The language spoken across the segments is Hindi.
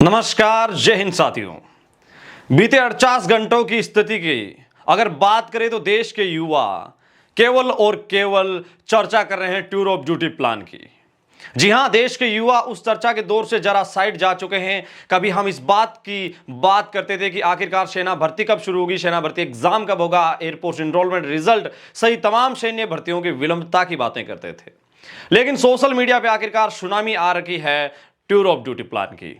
नमस्कार, जय हिंद साथियों। बीते 48 घंटों की स्थिति की अगर बात करें तो देश के युवा केवल और केवल चर्चा कर रहे हैं टूर ऑफ ड्यूटी प्लान की। जी हां, देश के युवा उस चर्चा के दौर से जरा साइड जा चुके हैं। कभी हम इस बात की बात करते थे कि आखिरकार सेना भर्ती कब शुरू होगी, सेना भर्ती एग्जाम कब होगा, एयरफोर्स एनरोलमेंट रिजल्ट सही तमाम सैन्य भर्तियों की विलंबता की बातें करते थे। लेकिन सोशल मीडिया पे आखिरकार सुनामी आ रखी है टूर ऑफ ड्यूटी प्लान की।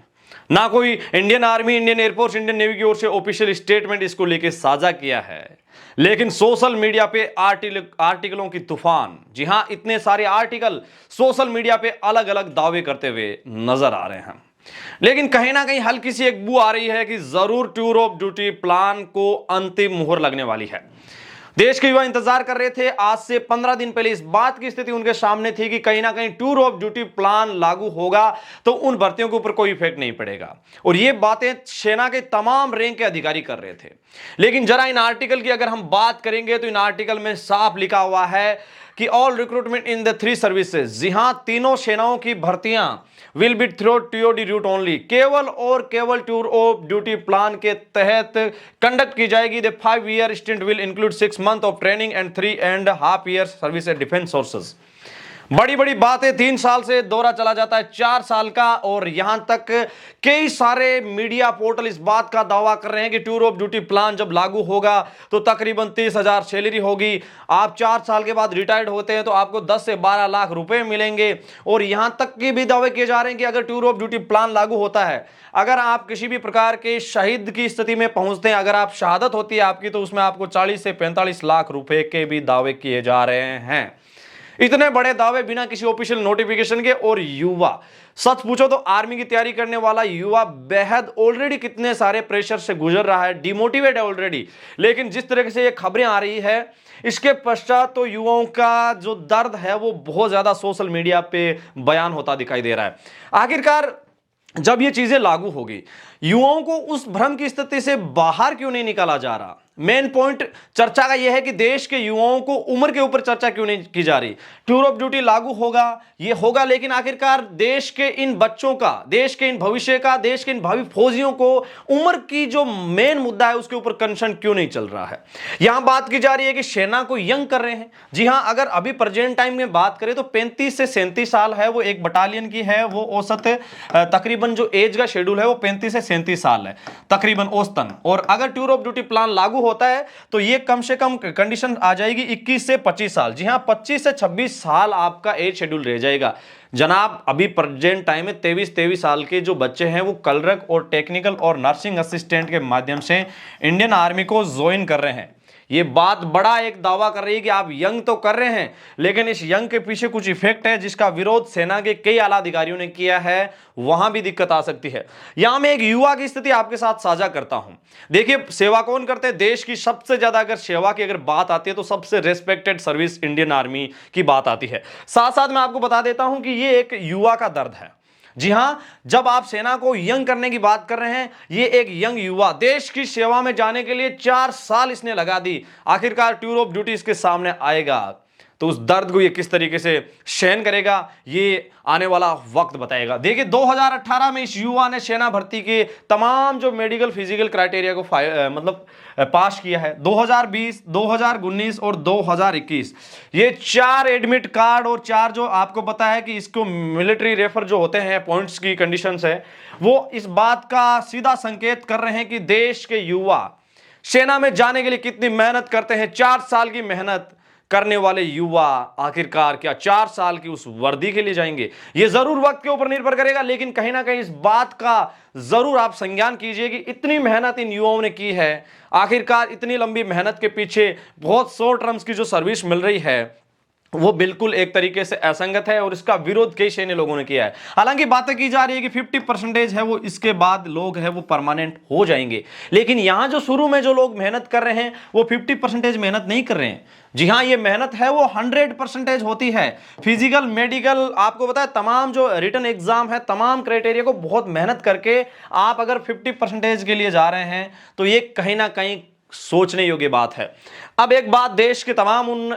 ना कोई Indian army, Indian air force, Indian navy की ओर से ऑफिशियल स्टेटमेंट इसको लेके साझा किया है, लेकिन सोशल मीडिया पे आर्टिकलों की तूफान। जी हां, इतने सारे आर्टिकल सोशल मीडिया पे अलग अलग दावे करते हुए नजर आ रहे हैं। लेकिन कहीं ना कहीं हल्की सी एक बू आ रही है कि जरूर टूर ऑफ ड्यूटी प्लान को अंतिम मुहर लगने वाली है। देश के युवा इंतजार कर रहे थे। आज से 15 दिन पहले इस बात की स्थिति उनके सामने थी कि कहीं ना कहीं टूर ऑफ ड्यूटी प्लान लागू होगा तो उन भर्तियों के ऊपर कोई इफेक्ट नहीं पड़ेगा, और ये बातें सेना के तमाम रैंक के अधिकारी कर रहे थे। लेकिन जरा इन आर्टिकल की अगर हम बात करेंगे तो इन आर्टिकल में साफ लिखा हुआ है कि all recruitment in the 3 services, जी हां, तीनों सेनाओं की भर्तियां will be through TOD route only, केवल और केवल टूर ऑफ ड्यूटी प्लान के तहत कंडक्ट की जाएगी। The 5 year stint will include 6 month of training and 3.5 year service eight defence sources. बड़ी बड़ी बातें, 3 साल से दौरा चला जाता है 4 साल का, और यहां तक कई सारे मीडिया पोर्टल इस बात का दावा कर रहे हैं कि टूर ऑफ ड्यूटी प्लान जब लागू होगा तो तकरीबन 30,000 सैलरी होगी। आप 4 साल के बाद रिटायर्ड होते हैं तो आपको 10 से 12 लाख रुपए मिलेंगे। और यहां तक के भी दावे किए जा रहे हैं कि अगर टूर ऑफ ड्यूटी प्लान लागू होता है, अगर आप किसी भी प्रकार के शहीद की स्थिति में पहुंचते हैं, अगर आप शहादत होती है आपकी, तो उसमें आपको 40 से 45 लाख रुपए के भी दावे किए जा रहे हैं। इतने बड़े दावे बिना किसी ऑफिशियल नोटिफिकेशन के। और युवा, सच पूछो तो आर्मी की तैयारी करने वाला युवा बेहद ऑलरेडी कितने सारे प्रेशर से गुजर रहा है, डिमोटिवेट है ऑलरेडी। लेकिन जिस तरह से ये खबरें आ रही है, इसके पश्चात तो युवाओं का जो दर्द है वो बहुत ज्यादा सोशल मीडिया पे बयान होता दिखाई दे रहा है। आखिरकार जब ये चीजें लागू होगी, युवाओं को उस भ्रम की स्थिति से बाहर क्यों नहीं निकाला जा रहा? मेन पॉइंट चर्चा का यह है कि देश के युवाओं को उम्र के ऊपर चर्चा क्यों नहीं की जा रही। टूर ऑफ ड्यूटी लागू होगा, ये होगा, लेकिन आखिरकार देश के इन बच्चों का, देश के इन भविष्य का, देश के इन भावी फौजियों को उम्र की जो मेन मुद्दा है उसके ऊपर कंसर्न क्यों नहीं चल रहा है। यहां बात की जा रही है कि सेना को यंग कर रहे हैं। जी हां, अगर अभी प्रेजेंट टाइम में बात करें तो 35 से 37 साल है, वो एक बटालियन की है, वो औसत तकरीबन जो एज का शेड्यूल है वो 35 से 37 साल है तकरीबन औसतन। और अगर टूर ऑफ ड्यूटी प्लान लागू होता है तो ये कम से कम कंडीशन आ जाएगी 21 से 25 साल। जी हां, 25 से 26 साल आपका एज शेड्यूल रह जाएगा। जनाब, अभी प्रेजेंट टाइम में 23 साल के जो बच्चे हैं वो क्लर्क और टेक्निकल और नर्सिंग असिस्टेंट के माध्यम से इंडियन आर्मी को ज्वाइन कर रहे हैं। ये बात बड़ा एक दावा कर रही है कि आप यंग तो कर रहे हैं, लेकिन इस यंग के पीछे कुछ इफेक्ट है जिसका विरोध सेना के कई आला अधिकारियों ने किया है, वहां भी दिक्कत आ सकती है। यहां मैं एक युवा की स्थिति आपके साथ साझा करता हूं। देखिए, सेवा कौन करते हैं? देश की सबसे ज्यादा अगर सेवा की अगर बात आती है तो सबसे रेस्पेक्टेड सर्विस इंडियन आर्मी की बात आती है। साथ साथ मैं आपको बता देता हूं कि ये एक युवा का दर्द है। जी हां, जब आप सेना को यंग करने की बात कर रहे हैं, ये एक यंग युवा देश की सेवा में जाने के लिए 4 साल इसने लगा दी। आखिरकार टूर ऑफ ड्यूटी इसके सामने आएगा तो उस दर्द को ये किस तरीके से सहन करेगा, ये आने वाला वक्त बताएगा। देखिए, 2018 में इस युवा ने सेना भर्ती के तमाम जो मेडिकल फिजिकल क्राइटेरिया को पास किया है। 2020, 2019 और 2021 ये 4 एडमिट कार्ड और 4 जो आपको पता है कि इसको मिलिट्री रेफर जो होते हैं, पॉइंट्स की कंडीशंस है, वो इस बात का सीधा संकेत कर रहे हैं कि देश के युवा सेना में जाने के लिए कितनी मेहनत करते हैं। 4 साल की मेहनत करने वाले युवा आखिरकार क्या 4 साल की उस वर्दी के लिए जाएंगे? ये जरूर वक्त के ऊपर निर्भर करेगा, लेकिन कहीं ना कहीं इस बात का जरूर आप संज्ञान कीजिए कि इतनी मेहनत इन युवाओं ने की है। आखिरकार इतनी लंबी मेहनत के पीछे बहुत शॉर्ट टर्म्स की जो सर्विस मिल रही है वो बिल्कुल एक तरीके से असंगत है, और इसका विरोध कई सैन्य लोगों ने किया है। हालांकि बातें की जा रही है कि 50% है वो इसके बाद लोग हैं वो परमानेंट हो जाएंगे, लेकिन यहां जो शुरू में जो लोग मेहनत कर रहे हैं वो 50% मेहनत नहीं कर रहे हैं। जी हां, ये मेहनत है वो 100% होती है। फिजिकल, मेडिकल, आपको पता है तमाम जो रिटन एग्जाम है, तमाम क्राइटेरिया को बहुत मेहनत करके आप अगर 50% के लिए जा रहे हैं तो ये कहीं ना कहीं सोचने योग्य बात है। अब एक बात देश के तमाम उन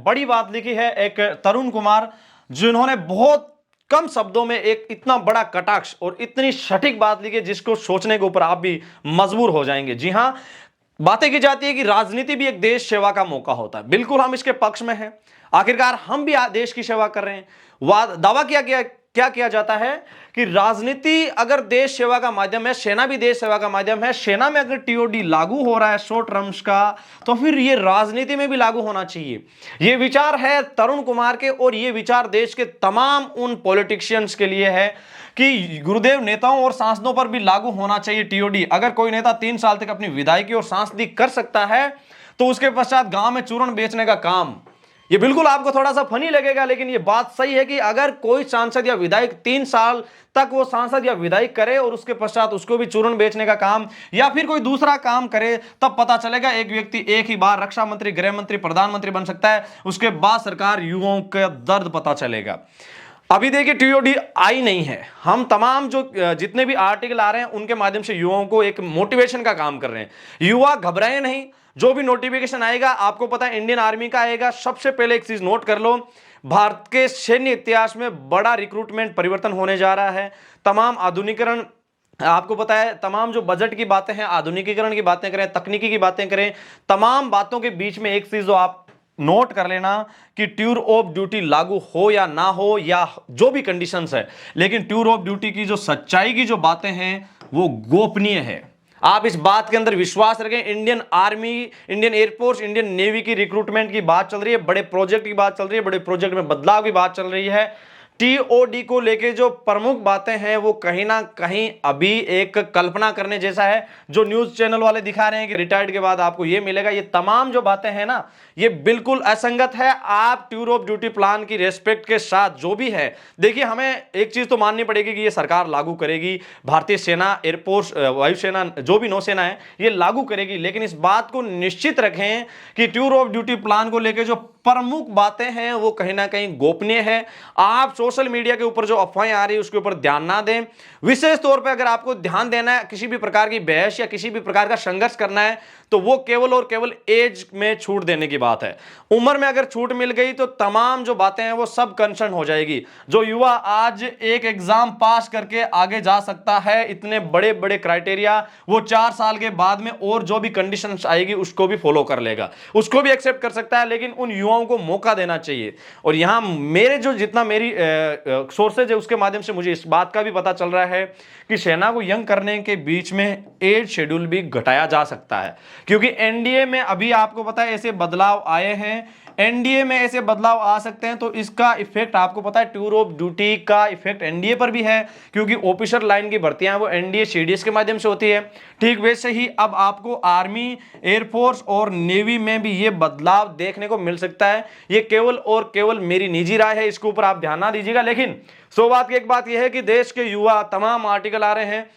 बड़ी बात लिखी है एक तरुण कुमार, जिन्होंने बहुत कम शब्दों में एक इतना बड़ा कटाक्ष और इतनी सटीक बात लिखी जिसको सोचने के ऊपर आप भी मजबूर हो जाएंगे। जी हां, बातें की जाती है कि राजनीति भी एक देश सेवा का मौका होता है। बिल्कुल हम इसके पक्ष में हैं। आखिरकार हम भी देश की सेवा कर रहे हैं। दावा क्या किया जाता है कि राजनीति अगर देश सेवा का माध्यम है, सेना भी देश सेवा का माध्यम है। सेना में अगर टीओडी लागू हो रहा है शॉर्ट टर्म्स का, तो फिर ये राजनीति में भी लागू होना चाहिए। ये विचार है तरुण कुमार के, और ये विचार देश के तमाम उन पॉलिटिशियंस के लिए है कि गुरुदेव नेताओं और सांसदों पर भी लागू होना चाहिए टीओडी। अगर कोई नेता 3 साल तक अपनी विधायकी और सांसदी कर सकता है, तो उसके पश्चात गांव में चूर्ण बेचने का काम, ये बिल्कुल आपको थोड़ा सा फनी लगेगा, लेकिन ये बात सही है कि अगर कोई सांसद या विधायक 3 साल तक वो सांसद या विधायक करे और उसके पश्चात उसको भी चूर्ण बेचने का काम या फिर कोई दूसरा काम करे, तब पता चलेगा एक व्यक्ति एक ही बार रक्षा मंत्री, गृह मंत्री, प्रधानमंत्री बन सकता है। उसके बाद सरकार युवाओं का दर्द पता चलेगा। अभी देखिए टीओडी आई नहीं है। हम तमाम जो जितने भी आर्टिकल आ रहे हैं उनके माध्यम से युवाओं को एक मोटिवेशन का काम कर रहे हैं। युवा घबराए नहीं, जो भी नोटिफिकेशन आएगा आपको पता है इंडियन आर्मी का आएगा। सबसे पहले एक चीज नोट कर लो, भारत के सैन्य इतिहास में बड़ा रिक्रूटमेंट परिवर्तन होने जा रहा है। तमाम आधुनिकीकरण, आपको पता है तमाम जो बजट की बातें हैं, आधुनिकीकरण की बातें करें, तकनीकी की बातें करें, तमाम बातों के बीच में एक चीज जो आप नोट कर लेना कि टूर ऑफ ड्यूटी लागू हो या ना हो या जो भी कंडीशंस है, लेकिन टूर ऑफ ड्यूटी की जो सच्चाई की जो बातें हैं वो गोपनीय है। आप इस बात के अंदर विश्वास रखें। Indian army, Indian air force, Indian navy की रिक्रूटमेंट की बात चल रही है, बड़े प्रोजेक्ट की बात चल रही है, बड़े प्रोजेक्ट में बदलाव की बात चल रही है। टीओडी को लेके जो प्रमुख बातें हैं वो कहीं ना कहीं अभी एक कल्पना करने जैसा है। जो न्यूज चैनल वाले दिखा रहे हैं कि रिटायर्ड के बाद आपको ये मिलेगा, ये तमाम जो बातें हैं ना, ये बिल्कुल असंगत है। आप टूर ऑफ ड्यूटी प्लान की रेस्पेक्ट के साथ जो भी है, देखिए हमें एक चीज तो माननी पड़ेगी कि ये सरकार लागू करेगी, भारतीय सेना, एयरफोर्स, वायुसेना, जो भी नौसेना है ये लागू करेगी। लेकिन इस बात को निश्चित रखें कि टूर ऑफ ड्यूटी प्लान को लेकर जो प्रमुख बातें हैं वो कहीं ना कहीं गोपनीय है। आप सोशल मीडिया के ऊपर जो अफवाहें आ रही है उसके ऊपर ध्यान ना दें। विशेष तौर पे अगर आपको ध्यान देना है, किसी भी प्रकार की बहस या किसी भी प्रकार का संघर्ष करना है, तो वो केवल और केवल एज में छूट देने की बात है। उम्र में अगर छूट मिल गई तो तमाम जो बातें हैं वो सब कंसर्न हो जाएगी। जो युवा आज एक एग्जाम पास करके आगे जा सकता है, इतने बड़े बड़े क्राइटेरिया, वो 4 साल के बाद में और जो भी कंडीशंस आएगी उसको भी फॉलो कर लेगा, उसको भी एक्सेप्ट कर सकता है। लेकिन उन युवाओं को मौका देना चाहिए। और यहां मेरे जो जितना मेरी सोर्सेज है उसके माध्यम से मुझे इस बात का भी पता चल रहा है कि सेना को यंग करने के बीच में एज शेड्यूल भी घटाया जा सकता है, क्योंकि एनडीए में अभी आपको पता है ऐसे बदलाव आए हैं, एनडीए में ऐसे बदलाव आ सकते हैं। तो इसका इफेक्ट आपको पता है, टूर ऑफ ड्यूटी का इफेक्ट एनडीए पर भी है, क्योंकि ऑफिसर लाइन की भर्तियां वो एनडीए सीडीएस के माध्यम से होती है। ठीक वैसे ही अब आपको आर्मी, एयरफोर्स और नेवी में भी ये बदलाव देखने को मिल सकता है। ये केवल और केवल मेरी निजी राय है, इसके ऊपर आप ध्यान ना दीजिएगा। लेकिन सो बात की एक बात यह है कि देश के युवा, तमाम आर्टिकल आ रहे हैं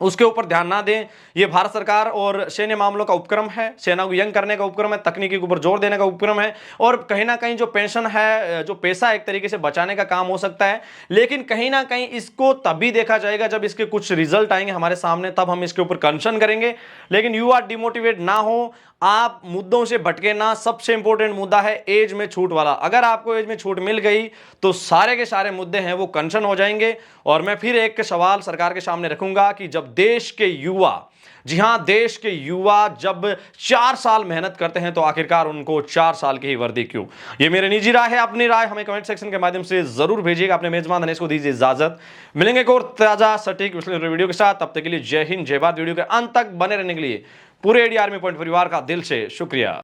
उसके ऊपर ध्यान ना दें। ये भारत सरकार और सैन्य मामलों का उपक्रम है, सेना को यंग करने का उपक्रम है, तकनीकी के ऊपर जोर देने का उपक्रम है, और कहीं ना कहीं जो पेंशन है, जो पैसा एक तरीके से बचाने का काम हो सकता है। लेकिन कहीं ना कहीं इसको तभी देखा जाएगा जब इसके कुछ रिजल्ट आएंगे हमारे सामने, तब हम इसके ऊपर कंसर्न करेंगे। लेकिन युवा डिमोटिवेट ना हो, आप मुद्दों से भटके ना। सबसे इंपॉर्टेंट मुद्दा है एज में छूट वाला। अगर आपको एज में छूट मिल गई तो सारे के सारे मुद्दे हैं वो कंसर्न हो जाएंगे। और मैं फिर एक सवाल सरकार के सामने रखूंगा कि जब देश के युवा, जी हां, देश के युवा जब 4 साल मेहनत करते हैं तो आखिरकार उनको 4 साल की ही वर्दी क्यों? ये मेरी निजी राय है, अपनी राय हमें कमेंट सेक्शन के माध्यम से जरूर भेजिएगा। अपने मेजबान दिनेश को दीजिए इजाजत। मिलेंगे एक और ताजा सटीक वीडियो के साथ, तब तक के लिए जय हिंद, जय भारत। वीडियो के अंत तक बने रहने के लिए पूरे इंडिया आर्मी पॉइंट परिवार का दिल से शुक्रिया।